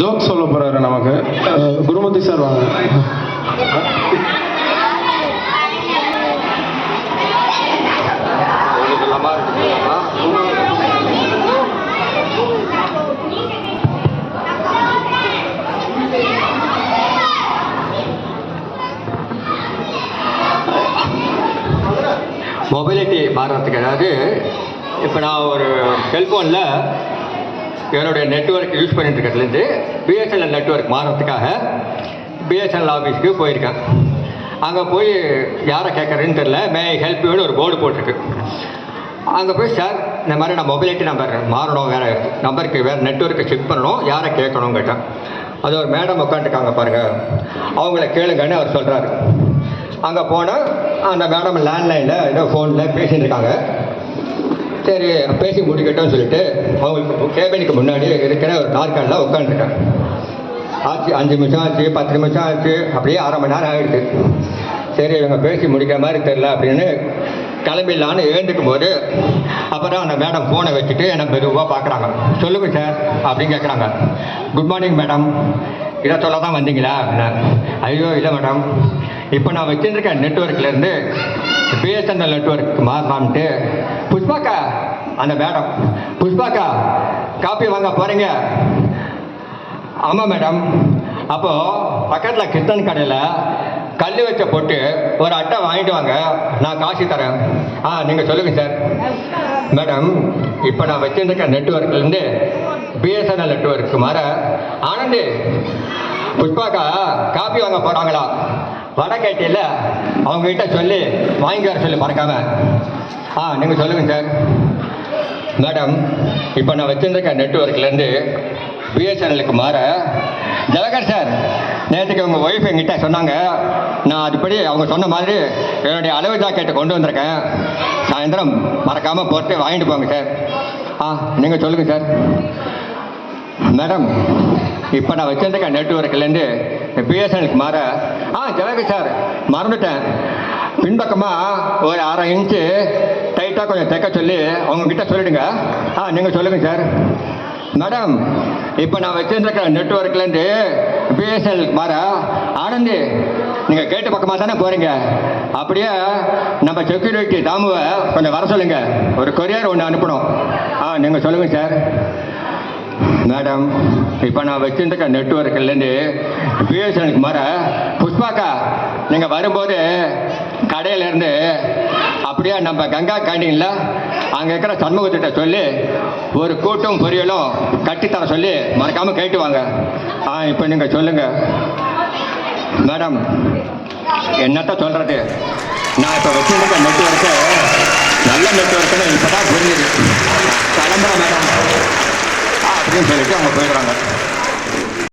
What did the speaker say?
Joke சொல்ல போறாரு நமக்கு. குருமூர்த்தி சார் வாங்க. மொபைலிட்டி மாறுறதுக்கு, அதாவது இப்போ நான் ஒரு செல்ஃபோனில் என்னுடைய நெட்ஒர்க் யூஸ் பண்ணிட்டு இருக்கிறதுலேருந்து பிஎஸ்என்எல் நெட்ஒர்க் மாறுறதுக்காக பிஎஸ்என்எல் ஆஃபீஸ்க்கு போயிருக்கேன். அங்கே போய் யாரை கேட்குறேன்னு தெரில, மே ஹெல்ப் யூன்னு ஒரு போர்டு போட்டிருக்கு. அங்கே போய் சார் இந்த மாதிரி நான் மொபைலிட்டி நம்பர் மாறணும், வேறு நம்பருக்கு வேறு நெட்ஒர்க்கை செக் பண்ணணும், யாரை கேட்கணும் கேட்டேன். அது ஒரு மேடம் உட்காந்துருக்காங்க பாருங்கள், அவங்கள கேளுங்கன்னு அவர் சொல்கிறாரு. அங்கே போனால் அந்த மேடம் லேண்ட்லைனில் ஏதோ ஃபோனில் பேசிகிட்டு இருக்காங்க. சரி பேசி முடிக்கட்டும்னு சொல்லிட்டு அவங்களுக்கு கேபினுக்கு முன்னாடி இருக்கிற ஒரு நாற்காலில் உட்காந்துருக்கேன். ஆச்சு 5 நிமிஷம் ஆச்சு, 10 நிமிஷம் ஆச்சு, அப்படியே அரை மணி நேரம் ஆகிடுது. சரி இவங்க பேசி முடிக்கிற மாதிரி தெரில அப்படின்னு கிளம்பிடலான்னு எழுந்துக்கும் போது அப்புறம் அந்த மேடம் ஃபோனை வச்சுட்டு என்னை மெதுவாக பார்க்குறாங்க. சொல்லுங்கள் சார் அப்படின்னு கேட்குறாங்க. குட் மார்னிங் மேடம், இதை சொல்ல தான் வந்தீங்களா அப்படின்னா, ஐயோ இல்லை மேடம், இப்போ நான் வச்சுருக்க நெட்ஒர்க்லேருந்து பிஎஸ்என்எல் நெட்ஒர்க் மாறலான்ட்டு. புஷ்பாக்கா, அந்த மேடம், புஷ்பாக்கா காப்பி வாங்க போகிறீங்க? ஆமாம் மேடம். அப்போது பக்கத்தில் கிருஷ்ணன் கடையில் கல் வச்ச போட்டு ஒரு அட்டை வாங்கிட்டு வாங்க, நான் காசு தரேன். நீங்கள் சொல்லுங்கள் சார். மேடம், இப்போ நான் வச்சுருக்க நெட்ஒர்க்லேருந்து பிஎஸ்என்எல் நெட்ஒர்க் மாற ஆனந்தி புஷ்பாக்கா காப்பி வாங்க போகிறாங்களா, வடை கேட்டியில் அவங்ககிட்ட சொல்லி வாங்கி வர சொல்லி மறக்காம. நீங்கள் சொல்லுங்கள் சார். மேடம், இப்போ நான் வச்சுருக்க நெட்ஒர்க்லேருந்து பிஎஸ்என்எலுக்கு மாற ஜவஹர் சார் நேற்றுக்கு உங்கள் ஒய்ஃப் எங்கிட்ட சொன்னாங்க, நான் அதுபடி அவங்க சொன்ன மாதிரி என்னுடைய அளவு ஜாக்கெட்டை கொண்டு வந்திருக்கேன், சாயந்தரம் மறக்காமல் போட்டு வாங்கிட்டு போங்க சார். நீங்கள் சொல்லுங்கள் சார். மேடம், இப்போ நான் வச்சுருக்க நெட்ஒர்க்லேருந்து பிஎஸ்என்எலுக்கு மாற ஜவஹர் சார் மறந்துட்டேன், பின்பக்கமாக ஒரு 1/2 இன்ச்சு டைட்டாக கொஞ்சம் தைக்க சொல்லி அவங்கக்கிட்ட சொல்லிவிடுங்க. நீங்கள் சொல்லுங்கள் சார். மேடம், இப்போ நான் வச்சுருக்க நெட்ஒர்க்லேருந்து பிஎஸ்என்எல் மாற ஆனந்தி நீங்கள் கேட்டு பக்கமாக தானே போகிறீங்க, அப்படியே நம்ம செக்யூரிட்டி தாமுவை கொஞ்சம் வர சொல்லுங்கள், ஒரு கொரியர் ஒன்று அனுப்பணும். நீங்கள் சொல்லுங்கள் சார். மேடம், இப்போ நான் வச்சுருக்க நெட்ஒர்க்லேருந்து பிஎஸ்என்எலுக்கு மாற புஷ்பாக்கா நீங்கள் வரும்போது கடையிலேருந்து அப்படியே நம்ம கங்கா கேண்டீனில் அங்கே இருக்கிற சண்முகத்திட்ட சொல்லி ஒரு கூட்டும் பொரியலும் கட்டித்தர சொல்லி மறக்காமல் கேட்டு வாங்க. இப்போ நீங்கள் சொல்லுங்கள். மேடம், என்னத்த சொல்கிறது, நான் இப்போ வச்சுருக்க நெட்ஒர்க்கு நல்ல நெட்ஒர்க்குன்னு இப்போ தான் புரியுது. கிளம்புறேன் மேடம் அப்படின்னு சொல்லிட்டு அவங்க போயிடுறாங்க.